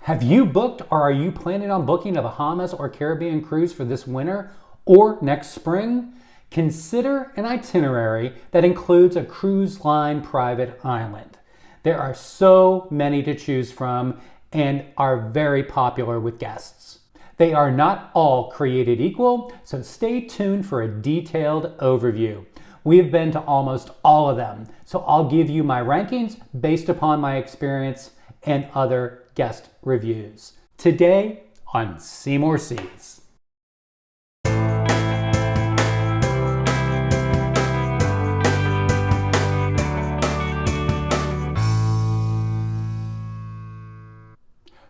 Have you booked or are you planning on booking a Bahamas or Caribbean cruise for this winter or next spring? Consider an itinerary that includes a cruise line private island. There are so many to choose from and are very popular with guests. They are not all created equal, so stay tuned for a detailed overview. We have been to almost all of them, so I'll give you my rankings based upon my experience and other guest reviews. Today on Seymour Seas.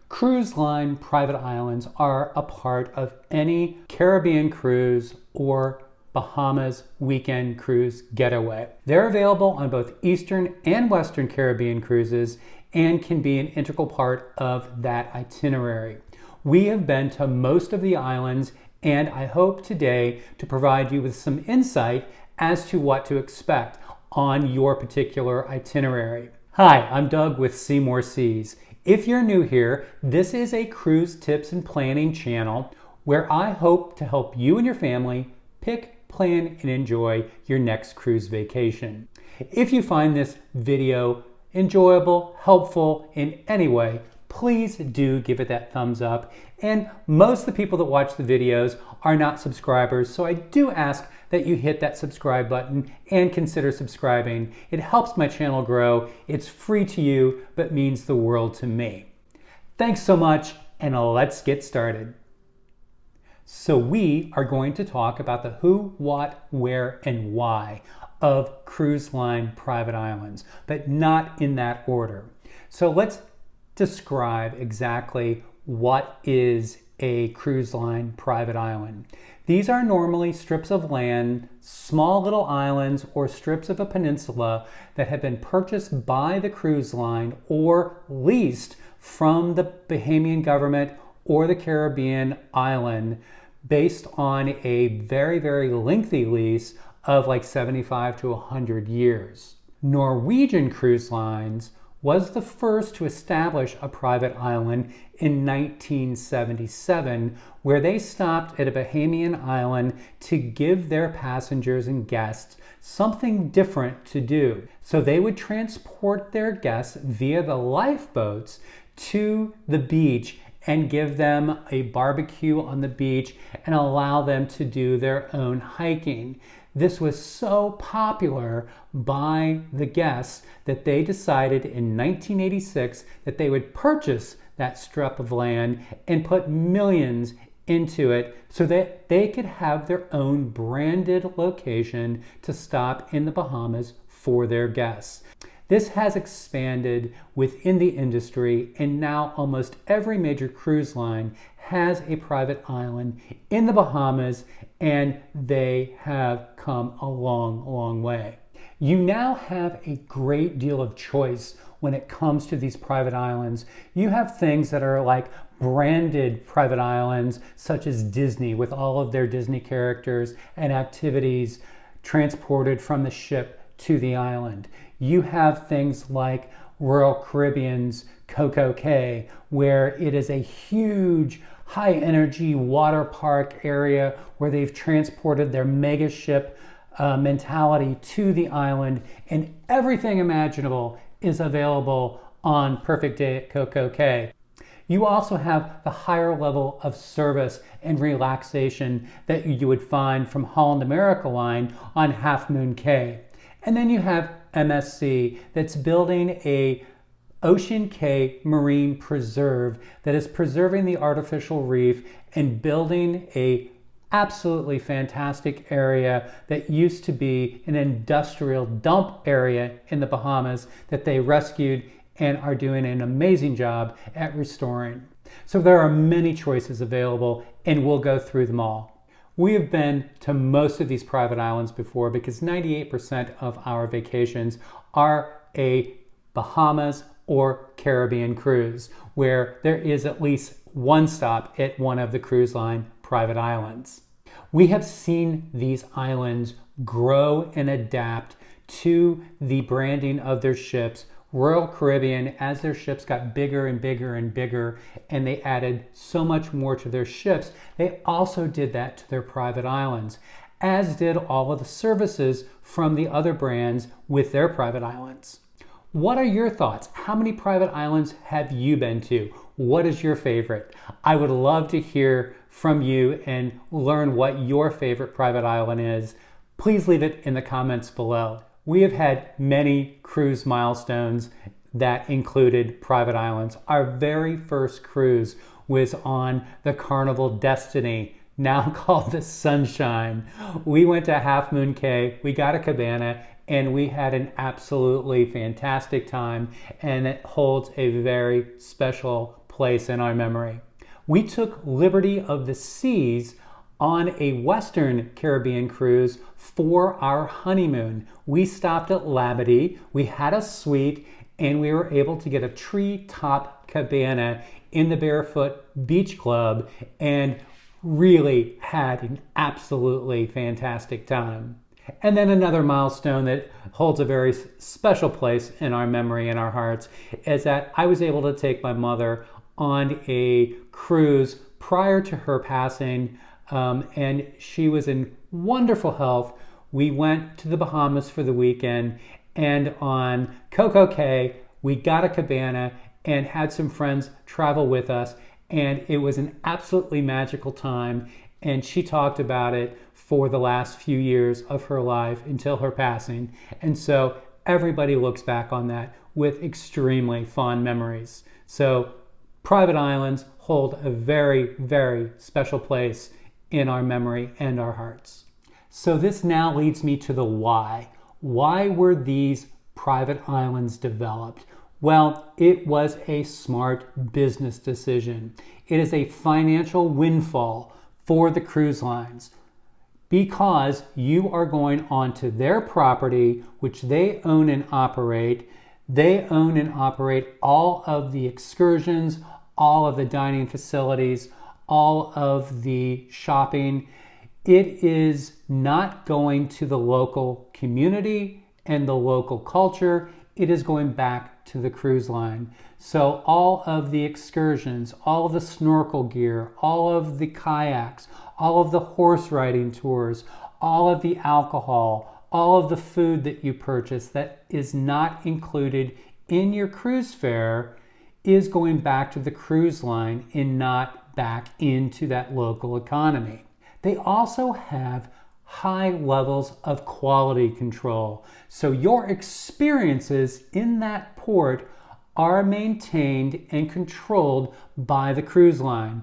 Cruise line private islands are a part of any Caribbean cruise or Bahamas weekend cruise getaway. They're available on both Eastern and Western Caribbean cruises and can be an integral part of that itinerary. We have been to most of the islands, and I hope today to provide you with some insight as to what to expect on your particular itinerary. Hi, I'm Doug with Seymour Seas. If you're new here, this is a cruise tips and planning channel where I hope to help you and your family pick, plan, and enjoy your next cruise vacation. If you find this video enjoyable, helpful in any way, please do give it that thumbs up. And most of the people that watch the videos are not subscribers, so I do ask that you hit that subscribe button and consider subscribing. It helps my channel grow. It's free to you, but means the world to me. Thanks so much, and let's get started. So we are going to talk about the who, what, where, and why of cruise line private islands, but not in that order. So let's describe exactly what is a cruise line private island. These are normally strips of land, small little islands, or strips of a peninsula that have been purchased by the cruise line or leased from the Bahamian government or the Caribbean island based on a very, very lengthy lease of like 75 to 100 years. Norwegian Cruise Lines was the first to establish a private island in 1977, where they stopped at a Bahamian island to give their passengers and guests something different to do. So they would transport their guests via the lifeboats to the beach and give them a barbecue on the beach and allow them to do their own hiking. This was so popular by the guests that they decided in 1986 that they would purchase that strip of land and put millions into it so that they could have their own branded location to stop in the Bahamas for their guests. This has expanded within the industry, and now almost every major cruise line has a private island in the Bahamas, and they have come a long, long way. You now have a great deal of choice when it comes to these private islands. You have things that are like branded private islands, such as Disney, with all of their Disney characters and activities transported from the ship to the island. You have things like Royal Caribbean's Coco Cay, where it is a huge high energy water park area where they've transported their mega ship mentality to the island, and everything imaginable is available on Perfect Day at Coco Cay. You also have the higher level of service and relaxation that you would find from Holland America Line on Half Moon Cay. And then you have MSC that's building a Ocean Cay Marine Preserve that is preserving the artificial reef and building a absolutely fantastic area that used to be an industrial dump area in the Bahamas that they rescued and are doing an amazing job at restoring. So there are many choices available, and we'll go through them all. We have been to most of these private islands before because 98% of our vacations are a Bahamas or Caribbean cruise, where there is at least one stop at one of the cruise line private islands. We have seen these islands grow and adapt to the branding of their ships Royal Caribbean, as their ships got bigger and bigger and bigger, and they added so much more to their ships, they also did that to their private islands, as did all of the services from the other brands with their private islands. What are your thoughts? How many private islands have you been to? What is your favorite? I would love to hear from you and learn what your favorite private island is. Please leave it in the comments below. We have had many cruise milestones that included private islands. Our very first cruise was on the Carnival Destiny, now called the Sunshine. We went to Half Moon Cay, we got a cabana, and we had an absolutely fantastic time, and it holds a very special place in our memory. We took Liberty of the Seas on a Western Caribbean cruise for our honeymoon. We stopped at Labadee, we had a suite, and we were able to get a treetop cabana in the Barefoot Beach Club and really had an absolutely fantastic time. And then another milestone that holds a very special place in our memory and our hearts is that I was able to take my mother on a cruise prior to her passing, and she was in wonderful health. We went to the Bahamas for the weekend, and on Coco Cay, we got a cabana and had some friends travel with us, and it was an absolutely magical time, and she talked about it for the last few years of her life until her passing. And so everybody looks back on that with extremely fond memories. So private islands hold a very, very special place in our memory and our hearts. So this now leads me to the why. Why were these private islands developed? Well, it was a smart business decision. It is a financial windfall for the cruise lines because you are going onto their property, which they own and operate. They own and operate all of the excursions, all of the dining facilities, all of the shopping. It is not going to the local community and the local culture. It is going back to the cruise line. So all of the excursions, all of the snorkel gear, all of the kayaks, all of the horse riding tours, all of the alcohol, all of the food that you purchase that is not included in your cruise fare is going back to the cruise line and not back into that local economy. They also have high levels of quality control. So your experiences in that port are maintained and controlled by the cruise line.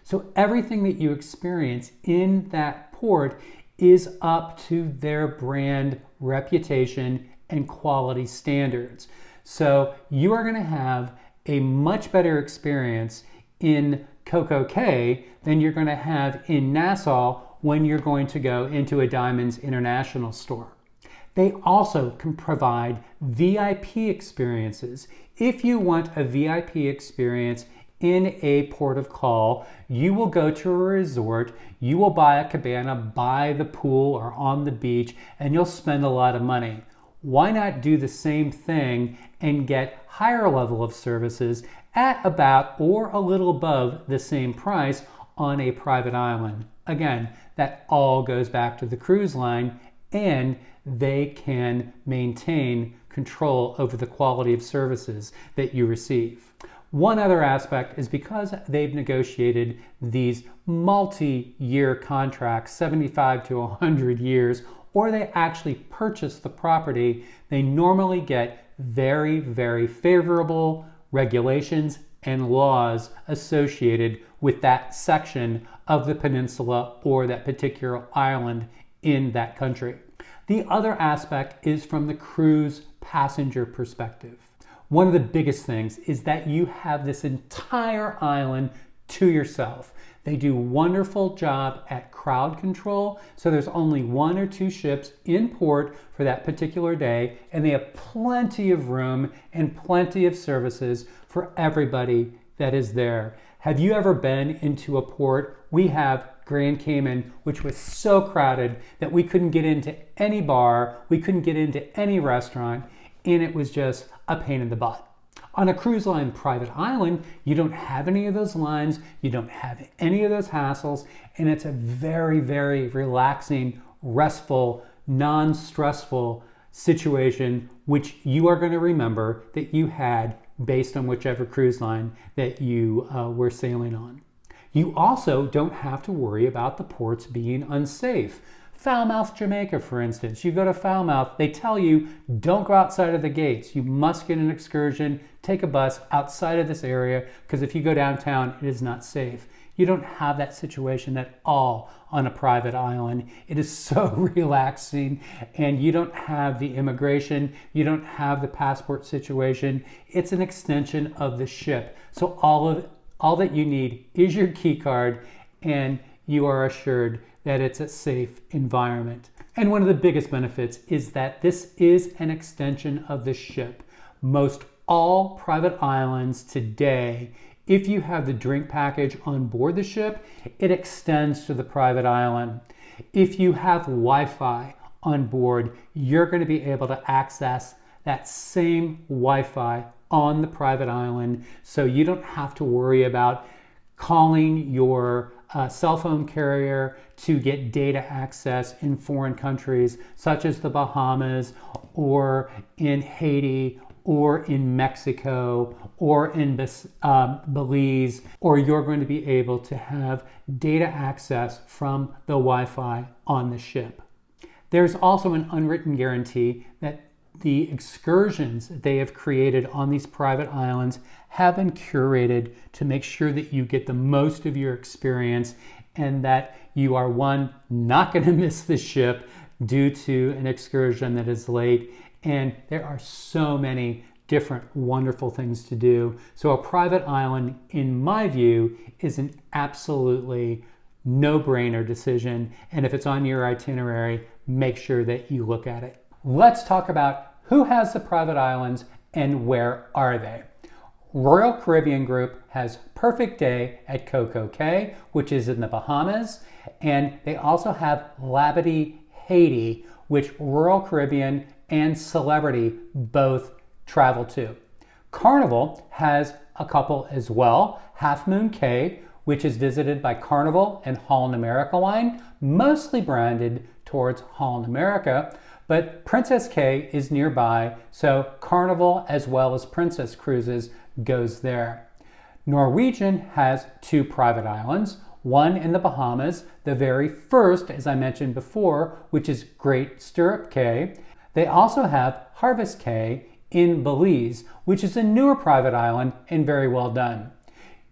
So everything that you experience in that port is up to their brand reputation and quality standards. So you are going to have a much better experience in Coco Cay than you're going to have in Nassau when you're going to go into a Diamonds International store. They also can provide VIP experiences. If you want a VIP experience in a port of call, you will go to a resort, you will buy a cabana by the pool or on the beach, and you'll spend a lot of money. Why not do the same thing and get higher level of services at about or a little above the same price on a private island? Again, that all goes back to the cruise line, and they can maintain control over the quality of services that you receive. One other aspect is because they've negotiated these multi-year contracts, 75 to 100 years, or they actually purchase the property, they normally get very, very favorable regulations and laws associated with that section of the peninsula or that particular island in that country. The other aspect is from the cruise passenger perspective. One of the biggest things is that you have this entire island to yourself. They do a wonderful job at crowd control, so there's only 1 or 2 ships in port for that particular day, and they have plenty of room and plenty of services for everybody that is there. Have you ever been into a port? We have Grand Cayman, which was so crowded that we couldn't get into any bar, we couldn't get into any restaurant, and it was just a pain in the butt. On a cruise line private island, you don't have any of those lines, you don't have any of those hassles, and it's a very, very relaxing, restful, non-stressful situation which you are going to remember that you had based on whichever cruise line that you were sailing on. You also don't have to worry about the ports being unsafe. Falmouth, Jamaica, for instance. You go to Falmouth, they tell you don't go outside of the gates. You must get an excursion, take a bus outside of this area, because if you go downtown, it is not safe. You don't have that situation at all on a private island. It is so relaxing, and you don't have the immigration, you don't have the passport situation. It's an extension of the ship. So all that you need is your key card, and you are assured that it's a safe environment. And one of the biggest benefits is that this is an extension of the ship. Most all private islands today, if you have the drink package on board the ship, it extends to the private island. If you have Wi-Fi on board, you're going to be able to access that same Wi-Fi on the private island, so you don't have to worry about calling your cell phone carrier to get data access in foreign countries such as the Bahamas or in Haiti or in Mexico or in Belize, or you're going to be able to have data access from the Wi-Fi on the ship. There's also an unwritten guarantee that the excursions that they have created on these private islands have been curated to make sure that you get the most of your experience, and that you are, one, not going to miss the ship due to an excursion that is late. And there are so many different wonderful things to do. So a private island, in my view, is an absolutely no-brainer decision. And if it's on your itinerary, make sure that you look at it. Let's talk about who has the private islands and where are they. Royal Caribbean Group has Perfect Day at Coco Cay, which is in the Bahamas, and they also have Labadee, Haiti, which Royal Caribbean and Celebrity both travel to. Carnival has a couple as well, Half Moon Cay, which is visited by Carnival and Holland America Line, mostly branded towards Holland America, but Princess Cay is nearby, so Carnival as well as Princess Cruises goes there. Norwegian has two private islands, one in the Bahamas, the very first, as I mentioned before, which is Great Stirrup Cay. They also have Harvest Cay in Belize, which is a newer private island and very well done.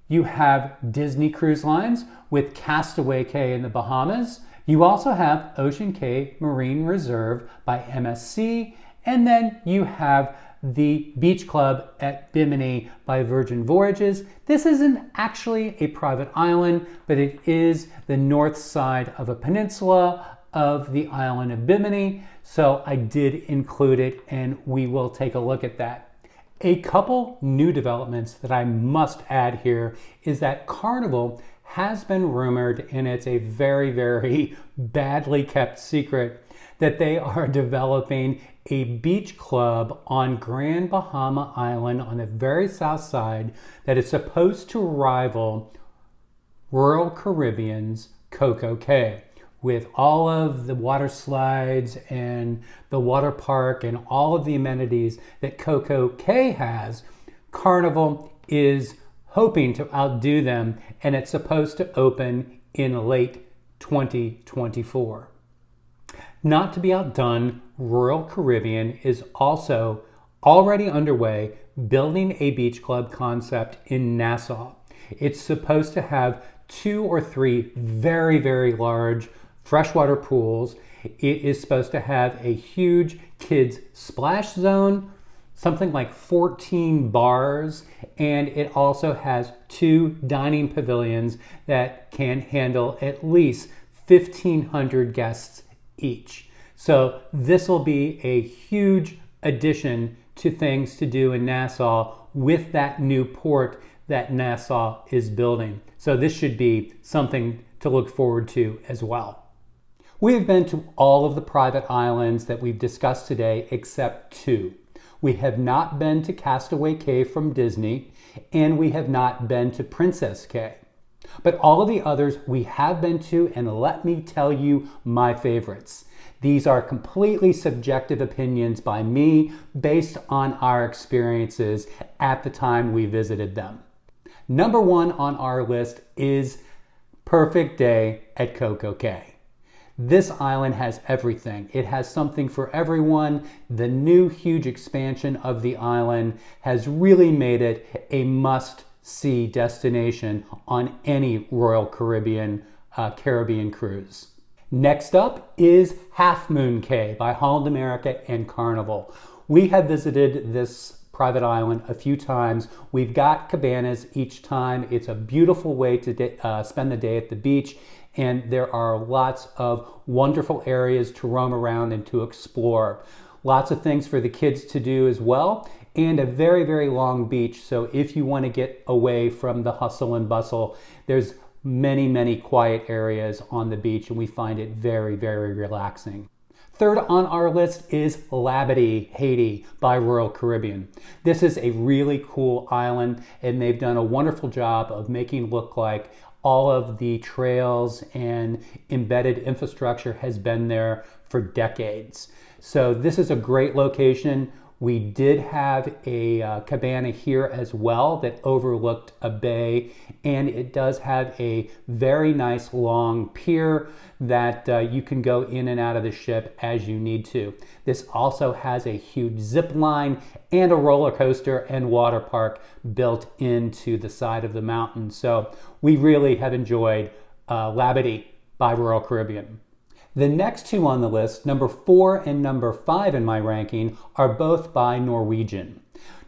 You have Disney Cruise Lines with Castaway Cay in the Bahamas. You also have Ocean Cay Marine Reserve by MSC, and then you have the Beach Club at Bimini by Virgin Voyages. This isn't actually a private island, but it is the north side of a peninsula of the island of Bimini, so I did include it, and we will take a look at that. A couple new developments that I must add here is that Carnival has been rumored, and it's a very, very badly kept secret, that they are developing a beach club on Grand Bahama Island on the very south side that is supposed to rival Royal Caribbean's Coco Cay, with all of the water slides and the water park and all of the amenities that Coco Cay has. Carnival is hoping to outdo them, and it's supposed to open in late 2024. Not to be outdone, Royal Caribbean is also already underway building a beach club concept in Nassau. It's supposed to have 2 or 3 very, very large freshwater pools. It is supposed to have a huge kids splash zone, something like 14 bars, and it also has 2 dining pavilions that can handle at least 1,500 guests each. So this will be a huge addition to things to do in Nassau with that new port that Nassau is building. So this should be something to look forward to as well. We have been to all of the private islands that we've discussed today except 2. We have not been to Castaway Cay from Disney, and we have not been to Princess Cay. But all of the others we have been to, and let me tell you my favorites. These are completely subjective opinions by me based on our experiences at the time we visited them. Number one on our list is Perfect Day at Coco Cay. This island has everything. It has something for everyone. The new huge expansion of the island has really made it a must-see destination on any Royal Caribbean cruise. Next up is Half Moon Cay by Holland America and Carnival. We have visited this private island a few times. We've got cabanas each time. It's a beautiful way to spend the day at the beach, and there are lots of wonderful areas to roam around and to explore. Lots of things for the kids to do as well, and a very, very long beach. So if you want to get away from the hustle and bustle, there's many, many quiet areas on the beach, and we find it very, very relaxing. Third on our list is Labadee, Haiti by Royal Caribbean. This is a really cool island, and they've done a wonderful job of making it look like all of the trails and embedded infrastructure has been there for decades. So this is a great location. We did have a cabana here as well that overlooked a bay, and it does have a very nice long pier that you can go in and out of the ship as you need to. This also has a huge zip line and a roller coaster and water park built into the side of the mountain. So we really have enjoyed Labadee by Royal Caribbean. The next two on the list, number 4 and number 5 in my ranking, are both by Norwegian.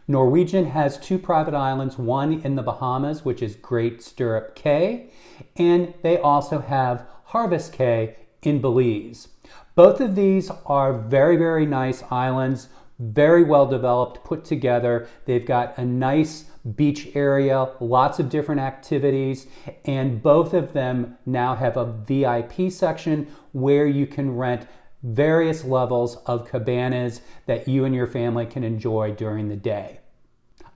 Norwegian has two private islands, one in the Bahamas, which is Great Stirrup Cay, and they also have Harvest Cay in Belize. Both of these are very, very nice islands, very well developed, put together. They've got a nice beach area, lots of different activities, and both of them now have a VIP section where you can rent various levels of cabanas that you and your family can enjoy during the day.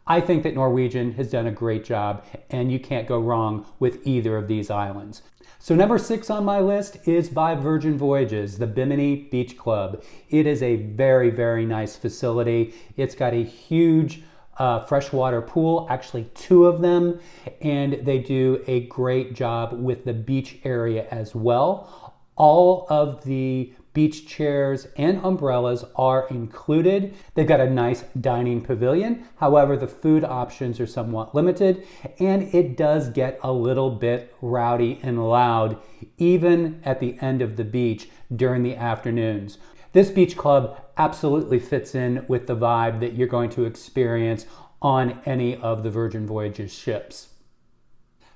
I think that Norwegian has done a great job, and you can't go wrong with either of these islands. So number 6 on my list is by Virgin Voyages, the Bimini Beach Club. It is a very, very nice facility. It's got a huge freshwater pool, actually 2 of them, and they do a great job with the beach area as well. All of the beach chairs and umbrellas are included. They've got a nice dining pavilion. However, the food options are somewhat limited, and it does get a little bit rowdy and loud even at the end of the beach during the afternoons. This beach club absolutely fits in with the vibe that you're going to experience on any of the Virgin Voyages ships.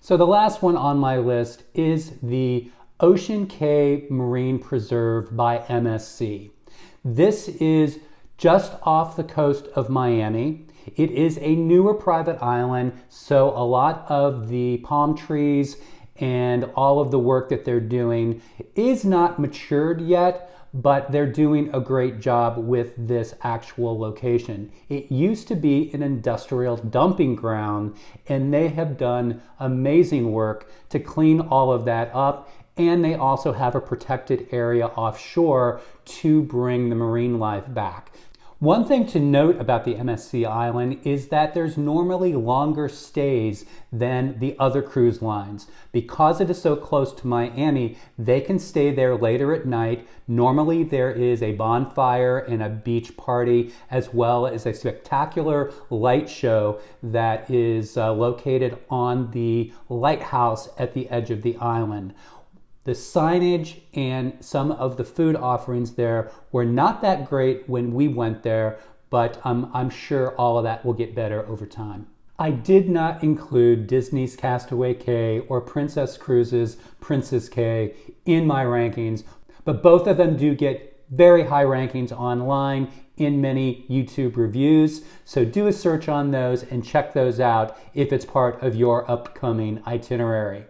So the last one on my list is the Ocean Cay Marine Preserve by MSC. This is just off the coast of Miami. It is a newer private island, so a lot of the palm trees and all of the work that they're doing is not matured yet, but they're doing a great job with this actual location. It used to be an industrial dumping ground, and they have done amazing work to clean all of that up, and they also have a protected area offshore to bring the marine life back. One thing to note about the MSC Island is that there's normally longer stays than the other cruise lines. Because it is so close to Miami, they can stay there later at night. Normally there is a bonfire and a beach party, as well as a spectacular light show that is located on the lighthouse at the edge of the island. The signage and some of the food offerings there were not that great when we went there, but I'm sure all of that will get better over time. I did not include Disney's Castaway Cay or Princess Cruises' Princess Cay in my rankings, but both of them do get very high rankings online in many YouTube reviews. So do a search on those and check those out if it's part of your upcoming itinerary.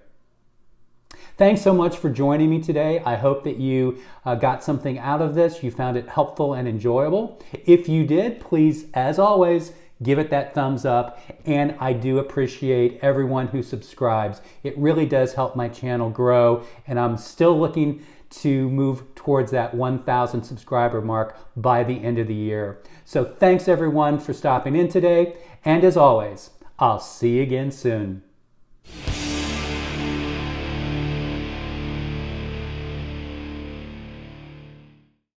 Thanks so much for joining me today. I hope that you got something out of this. You found it helpful and enjoyable. If you did, please, as always, give it that thumbs up. And I do appreciate everyone who subscribes. It really does help my channel grow. And I'm still looking to move towards that 1,000 subscriber mark by the end of the year. So thanks everyone for stopping in today. And as always, I'll see you again soon.